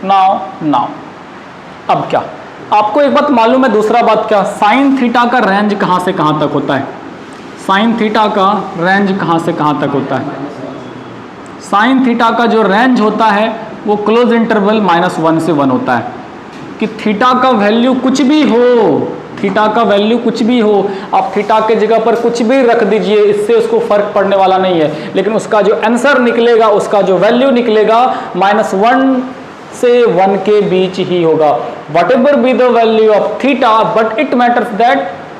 Now अब क्या, आपको एक बात मालूम है, दूसरा बात क्या, साइन थीटा का रेंज कहाँ से कहाँ तक होता है, साइन थीटा का रेंज कहाँ से कहाँ तक होता है, साइन थीटा का जो रेंज होता है वो क्लोज इंटरवल -1 से 1 होता है, कि थीटा का वैल्यू कुछ भी हो, थीटा का वैल्यू कुछ भी हो, आप थीटा के जगह पर कुछ भी रख दीजिए, इससे उसको फर्क पड़ने वाला नहीं है, लेकिन उसका जो आंसर निकलेगा, उसका जो वैल्यू निकलेगा -1 से 1 के बीच ही होगा। What ever be the value of theta, but it matters that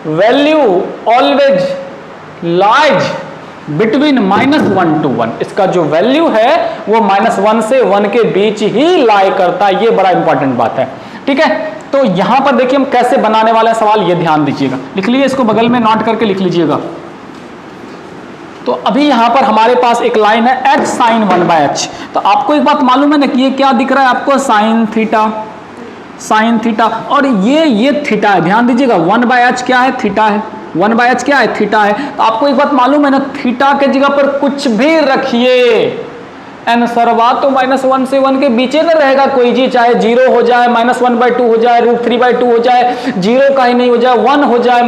value always lies between -1 to 1। इसका जो वैल्यू है वो -1 से 1 के बीच ही लाई करता है, ये बड़ा इंपॉर्टेंट बात है। ठीक है, तो यहां पर देखिए हम कैसे बनाने वाले सवाल, ये ध्यान दीजिएगा, लिख लीजिए, इसको बगल में नोट करके लिख लीजिएगा। तो अभी यहां पर हमारे पास एक लाइन है h साइन 1/h। तो आपको एक बात मालूम है ना कि ये क्या दिख रहा है आपको, साइन थीटा, और ये थीटा है, ध्यान दीजिएगा, 1/h क्या है, थीटा है, 1/h क्या है, थीटा है। तो आपको एक बात मालूम है ना, थीटा के जगह पर कुछ भी रखिए, आंसर तो -1 से 1 के बीच न रहेगा कोई जी, चाहे 0 हो जाए, -1/2 हो जाए, √3/2 हो जाए, 0 का ही नहीं हो जाए, 1 हो जाए,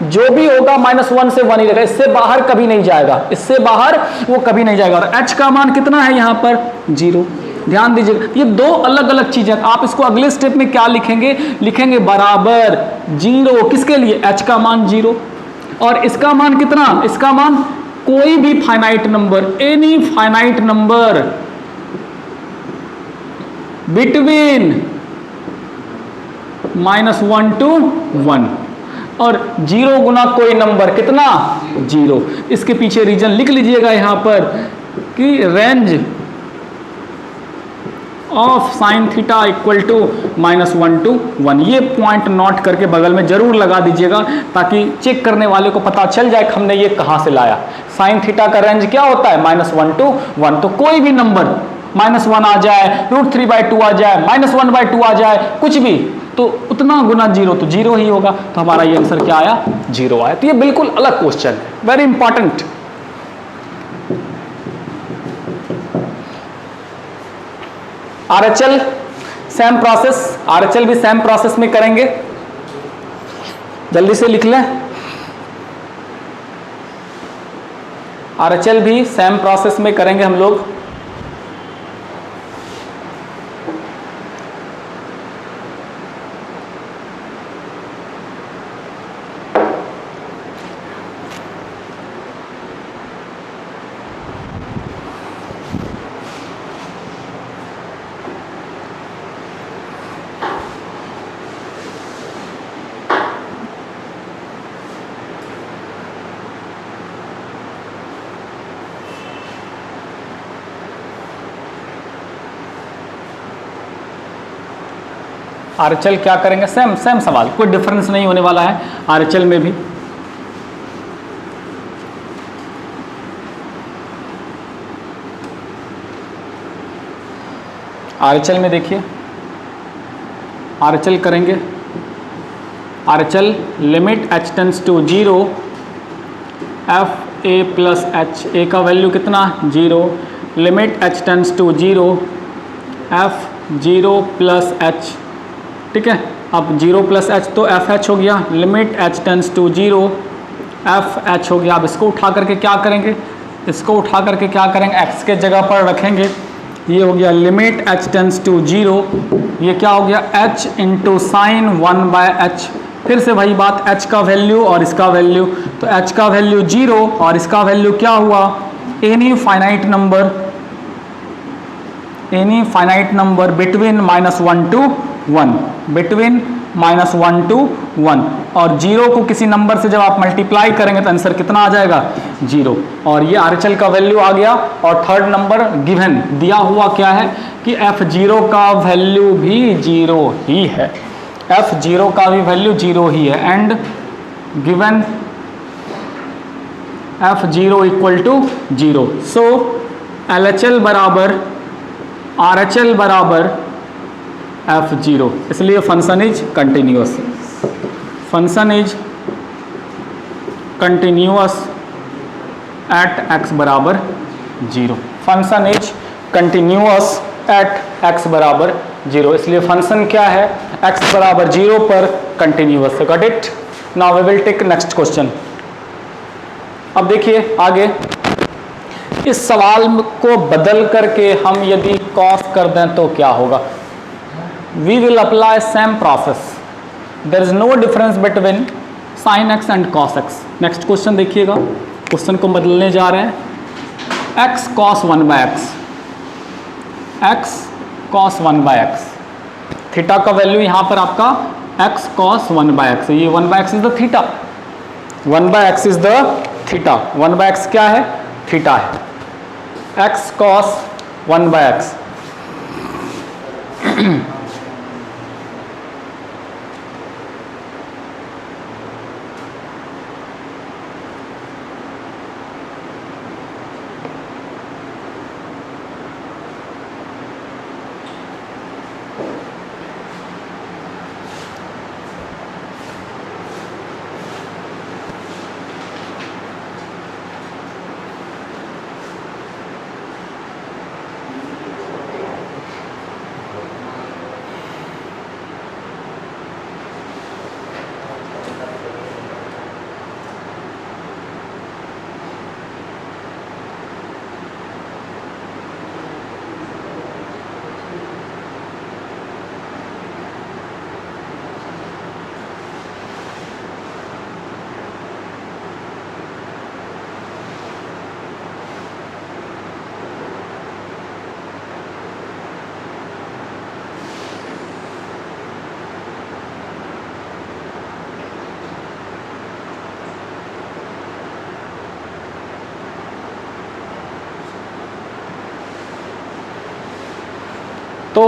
जो भी होगा -1 से 1 ही रहेगा, इससे बाहर कभी नहीं जाएगा, इससे बाहर वो कभी नहीं जाएगा। और h का मान कितना है यहाँ पर, 0। ध्यान दीजिएगा, ये दो अलग अलग चीजें, आप इसको अगले स्टेप में क्या लिखेंगे बराबर 0, किसके लिए, h का मान 0, और इसका मान कितना, इसका मान कोई भी finite number, any finite number between -1 to 1, और 0 गुना कोई नंबर कितना, 0। इसके पीछे रीजन लिख लीजिएगा यहां पर कि range of sine theta equal to -1 to 1। ये पॉइंट नोट करके बगल में जरूर लगा दीजिएगा, ताकि चेक करने वाले को पता चल जाए कि हमने ये कहाँ से लाया। साइन थीटा का रेंज क्या होता है, -1 to 1। तो कोई भी नंबर -1 आ जाए, √3/2 आ जाए, -1/2 आ जाए, कुछ भी, तो उतना गुना 0 तो 0 ही होगा। तो हमारा ये आंसर क्या आया, 0 आया। तो ये बिल्कुल अलग क्वेश्चन है, very important. RHL same process, RHL भी सेम प्रोसेस में करेंगे, जल्दी से लिख लें। RHL भी सेम प्रोसेस में करेंगे हम लोग। RHL क्या करेंगे, सेम सवाल, कोई डिफरेंस नहीं होने वाला है RHL में भी। RHL में देखिए, RHL करेंगे, RHL limit h tends to 0 f a plus h, a का वैल्यू कितना, 0, limit h tends to 0 f 0 plus h। ठीक है, अब 0 प्लस h तो एफ एच हो गया, limit h tends to 0 F H हो गया। अब इसको उठा करके क्या करेंगे, इसको उठा करके क्या करेंगे, x के जगह पर रखेंगे, ये हो गया लिमिट h टेंस टू 0, ये क्या हो गया h इंटू साइन 1/h। फिर से वही बात, h का वैल्यू और इसका वैल्यू, तो h का वैल्यू 0 और इसका वैल्यू क्या हुआ, any finite number between -1 to 1, between -1 to 1, और 0 को किसी नंबर से जब आप मल्टीप्लाई करेंगे तो आंसर कितना आ जाएगा, 0। और ये RHL का वैल्यू आ गया। और थर्ड नंबर गिवन दिया हुआ क्या है कि F0 का वैल्यू भी 0 ही है, F0 का भी वैल्यू 0 ही है, and given F0 equal to 0। So LHL बराबर RHL बराबर F0, इसलिए function is continuous, function is continuous at x बराबर 0, function is continuous at x बराबर 0, इसलिए फंक्शन क्या है, x बराबर 0 पर कंटिन्यूअस है। Got it? Now we will take next question. अब देखिए आगे, इस सवाल को बदल करके हम यदि कॉस कर दें तो क्या होगा। We will apply same process, there is no difference between sine X and cos X. Next question देखिएगा, क्वेश्चन को बदलने जा रहे हैं, X cos 1/x, X cos 1/x, theta का वैल्यू यहाँ पर आपका एक्स कॉस 1/x, ये 1/x is the theta, 1/x is the theta, 1/x क्या है, थीटा है, एक्स कॉस 1/x। तो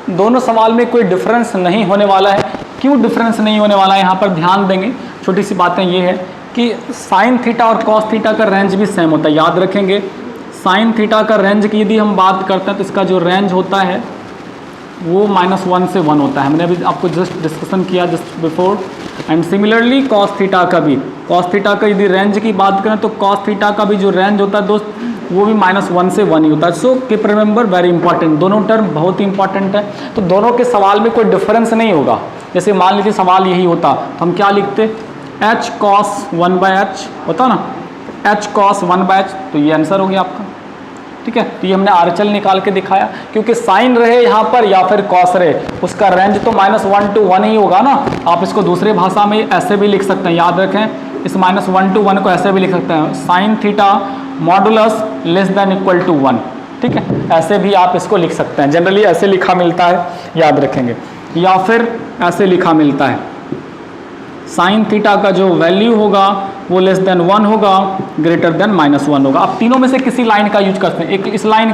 दोनों सवाल में कोई डिफरेंस नहीं होने वाला है। क्यों डिफरेंस नहीं होने वाला है, यहाँ पर ध्यान देंगे, छोटी सी बातें ये है कि साइन थीटा और कॉस थीटा का रेंज भी सेम होता है, याद रखेंगे। साइन थीटा का रेंज की यदि हम बात करते हैं तो इसका जो रेंज होता है वो -1 से 1 होता है, मैंने अभी आपको जस्ट डिस्कशन किया just before. And similarly cos theta का भी, कॉस थीटा का यदि रेंज की बात करें तो कॉस थीटा का भी जो रेंज होता है दोस्त वो भी -1 से 1 ही होता है। So keep remember, very important, दोनों टर्म बहुत ही इंपॉर्टेंट है। तो दोनों के सवाल में कोई डिफरेंस नहीं होगा। जैसे मान लीजिए सवाल यही होता तो हम क्या लिखते, h cos 1/h होता ना, h cos 1/h, तो ये आंसर हो गया आपका, ठीक है। तो ये हमने RHL निकाल के दिखाया, क्योंकि साइन रहे यहाँ पर या फिर कॉस रहे, उसका रेंज तो -1 to 1 ही होगा ना। आप इसको दूसरे भाषा में ऐसे भी लिख सकते हैं, याद रखें, इस -1 to 1 को ऐसे भी लिख सकते हैं, sine theta modulus less than equal to 1, ठीक है, ऐसे भी आप इसको लिख सकते हैं। जनरली ऐसे लिखा मिलता है, याद रखेंगे, या फिर ऐसे लिखा मिलता है, साइन थीटा का जो वैल्यू होगा वो लेस देन 1 होगा, ग्रेटर देन -1 होगा। आप तीनों में से किसी लाइन का यूज करते हैं, एक इस लाइन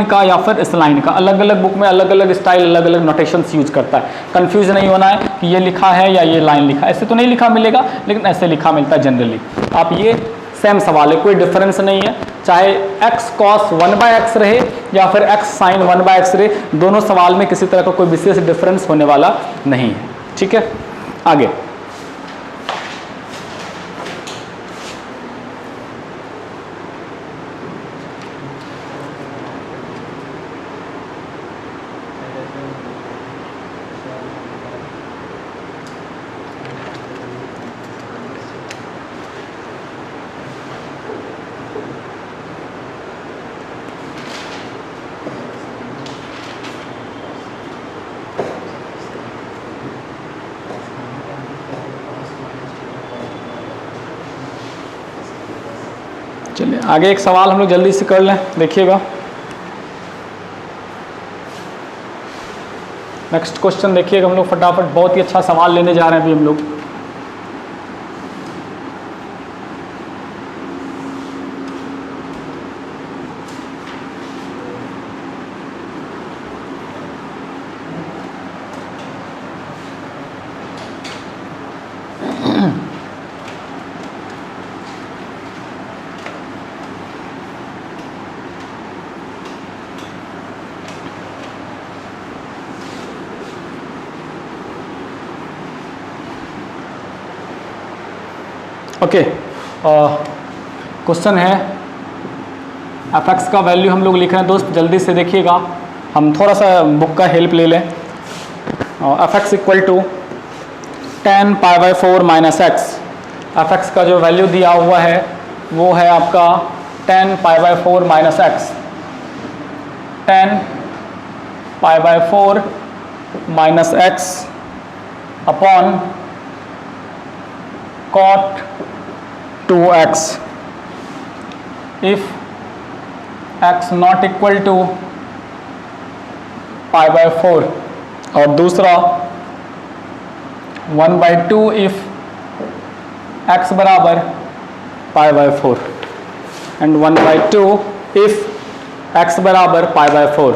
का या फिर इस लाइन का। अलग अलग बुक में अलग अलग स्टाइल, अलग अलग नोटेशंस यूज करता है। कंफ्यूज नहीं होना है कि ये लिखा है या ये लाइन लिखा है, ऐसे तो नहीं लिखा मिलेगा, लेकिन ऐसे लिखा मिलता है जनरली। आप ये सेम सवाल है, कोई डिफरेंस नहीं है, चाहे x cos 1/x रहे या फिर x sin 1/x रहे, दोनों सवाल में किसी तरह का कोई विशेष डिफरेंस होने वाला नहीं है, ठीक है। आगे चलिए आगे एक सवाल हम लोग जल्दी से कर लें, देखिएगा। नेक्स्ट क्वेश्चन देखिएगा हम लोग फटाफट, बहुत ही अच्छा सवाल लेने जा रहे हैं अभी हम लोग। ओके, क्वेश्चन है एफ एक्स का वैल्यू हम लोग लिख रहे हैं दोस्त, जल्दी से देखिएगा। हम थोड़ा सा बुक का हेल्प ले लें। F x equal to 10 pi by 4 minus X. F X का जो वैल्यू दिया हुआ है वो है आपका 10 pi by 4 minus x. 10 pi by 4 minus x upon cot 2x if x not equal to pi by 4, और दूसरा 1/2 if x बराबर pi by 4 and 1/2 if x बराबर pi by 4।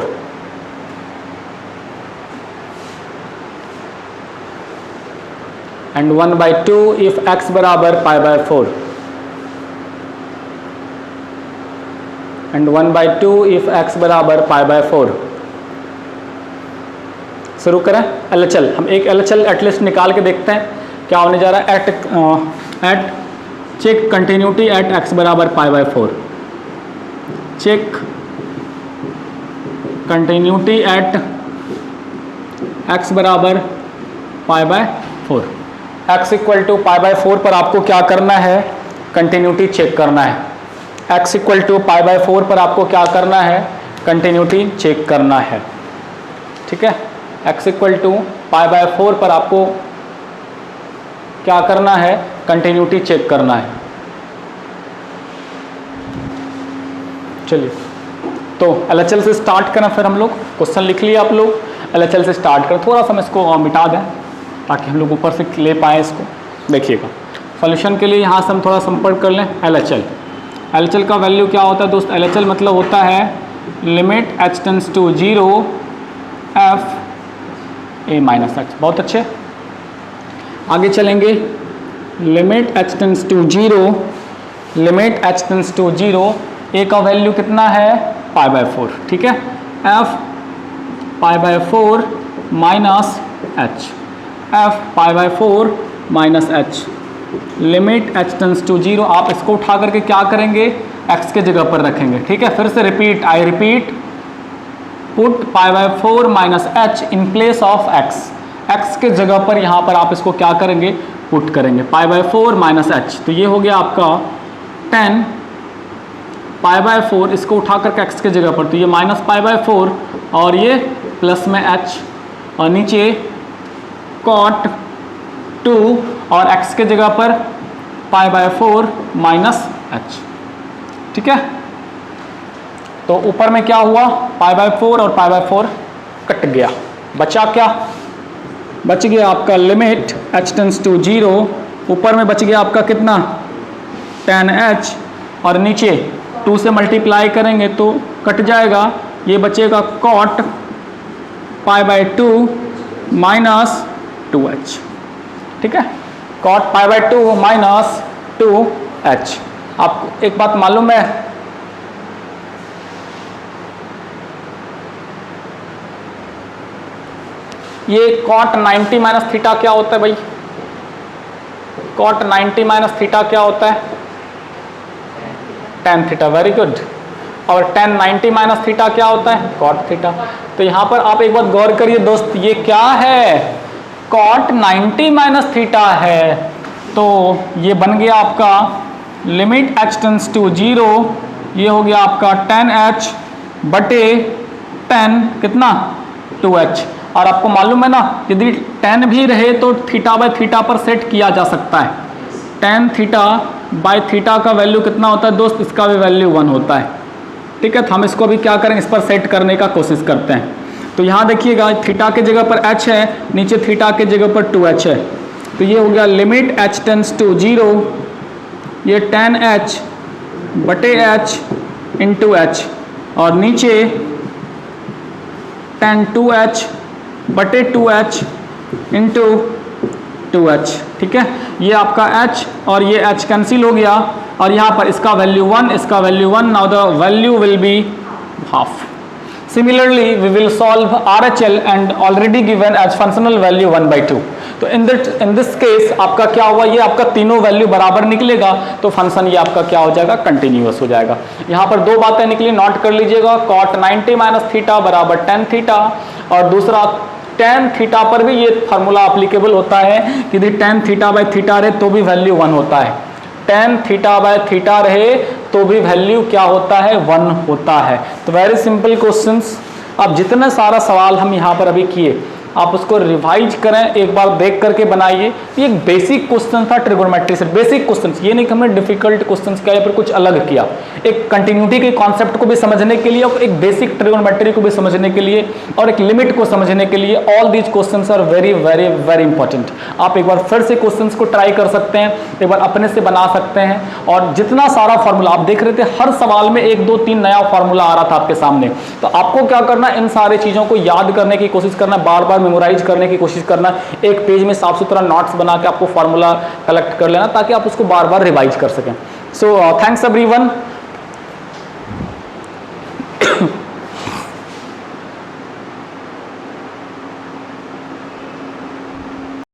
and 1/2 if x बराबर pi by 4 and 1/2 if x बराबर pi by 4। शुरू करें LHL। हम एक LHL एटलीस्ट निकाल के देखते हैं क्या होने जा रहा है। At check continuity at x बराबर pi by 4। Check continuity at x बराबर pi by 4। x equal to pi by 4 पर आपको क्या करना है, कंटिन्यूटी चेक करना है। x equal to pi by 4 पर आपको क्या करना है, कंटिन्यूटी चेक करना है। ठीक है, x equal to pi by 4 पर आपको क्या करना है, कंटिन्यूटी चेक करना है। चलिए तो LHL से स्टार्ट करें, फिर हम लोग क्वेश्चन लिख लिया आप लोग, LHL से स्टार्ट करें। थोड़ा सा हम इसको मिटा दें ताकि हम लोग ऊपर से ले पाएँ इसको। देखिएगा सॉल्यूशन के लिए यहाँ से हम थोड़ा संपर्क कर लें LHL। LHL का वैल्यू क्या होता है दोस्त, LHL मतलब होता है limit h tends to 0 f a minus h। बहुत अच्छे, आगे चलेंगे। Limit h tends to 0, limit h tends to 0, a का वैल्यू कितना है, पाई बाय 4। ठीक है, f pi by 4 minus h, f pi by 4 minus h। Limit h tends to 0, आप इसको उठा करके क्या करेंगे, x के जगह पर रखेंगे। ठीक है, फिर से repeat, I repeat, put pi by 4 minus h in place of x। x के जगह पर यहाँ पर आप इसको क्या करेंगे, पुट करेंगे, पाई बाय 4 माइनस h। तो ये हो गया आपका 10 पाई बाय 4, इसको उठा करके x के जगह पर, तो ये माइनस पाई बाय 4 और ये प्लस में h, और नीचे cot 2 और x के जगह पर पाई बाय 4 माइनस h। ठीक है, तो ऊपर में क्या हुआ, पाई बाय 4 और पाई बाय 4 कट गया, बचा क्या, बच गया आपका लिमिट h टेंड्स टू 0, ऊपर में बच गया आपका कितना, 10h, और नीचे 2 से मल्टीप्लाई करेंगे तो कट जाएगा, ये बचेगा cot pi by 2 minus 2h। ठीक है, cot pi by 2 minus 2h। आपको एक बात मालूम है, ये cot 90 माइनस थीटा क्या होता है भाई, cot 90 माइनस थीटा क्या होता है, tan थीटा। Very good. और tan 90 माइनस थीटा क्या होता है, cot थीटा। तो यहाँ पर आप एक बात गौर करिए दोस्त, ये क्या है, cot 90 माइनस थीटा है। तो ये बन गया आपका लिमिट h टेंड्स टू 0, ये हो गया आपका 10h बटे 10 कितना, 2h। और आपको मालूम है ना, यदि 10 भी रहे तो थीटा बाय थीटा पर सेट किया जा सकता है। tan थीटा बाय थीटा का वैल्यू कितना होता है दोस्त, इसका भी वैल्यू 1 होता है। ठीक है, तो हम इसको अभी क्या करेंगे, इस पर सेट करने का कोशिश करते हैं। तो यहाँ देखिएगा थीटा के जगह पर h है, नीचे थीटा के जगह पर 2h है, तो ये हो गया लिमिट h टेंड्स टू 0, ये tan h बटे h इंटू h, और नीचे tan 2h बटे 2h इंटू 2h। ठीक है, ये आपका h और ये h कैंसिल हो गया, और यहाँ पर इसका वैल्यू 1, इसका value 1, now the value will be half. Similarly, we will solve RHL and already given as functional value 1/2. तो in this case आपका क्या हुआ, ये आपका तीनों वैल्यू बराबर निकलेगा, तो फंक्शन ये आपका क्या हो जाएगा, कंटिन्यूअस हो जाएगा। यहाँ पर दो बातें निकली, नोट कर लीजिएगा, cot 90 माइनस थीटा बराबर tan थीटा, और दूसरा tan थीटा पर भी ये फार्मूला अप्लीकेबल होता है कि यदि tan थीटा बाई थीटा रहे तो भी वैल्यू 1 होता है, tan थीटा बाय थीटा रहे तो भी वैल्यू क्या होता है, 1 होता है। तो वेरी सिंपल क्वेश्चंस। अब जितना सारा सवाल हम यहाँ पर अभी किए, आप उसको रिवाइज करें, एक बार देख करके बनाइए। ये एक बेसिक क्वेश्चन था ट्रिगोनोमेट्री से, बेसिक क्वेश्चन, ये नहीं कि हमने डिफिकल्ट क्वेश्चन किया या फिर कुछ अलग किया। एक कंटिन्यूटी के कॉन्सेप्ट को भी समझने के लिए, और एक बेसिक ट्रिगोनोमेट्री को भी समझने के लिए, और एक लिमिट को समझने के लिए, all these questions are very very very important. आप एक बार फिर से क्वेश्चंस को ट्राई कर सकते हैं, एक बार अपने से बना सकते हैं, और जितना सारा फॉर्मूला आप देख रहे थे, हर सवाल में 1 2 3 नया फॉर्मूला आ रहा था आपके सामने। तो आपको क्या करना, इन सारी चीजों को याद करने की कोशिश करना, बार बार मेमोराइज करने की कोशिश करना, एक पेज में साफ सुथरा नोट्स बना के आपको फॉर्मूला कलेक्ट कर लेना, ताकि आप उसको बार बार रिवाइज कर सकें। So thanks everyone.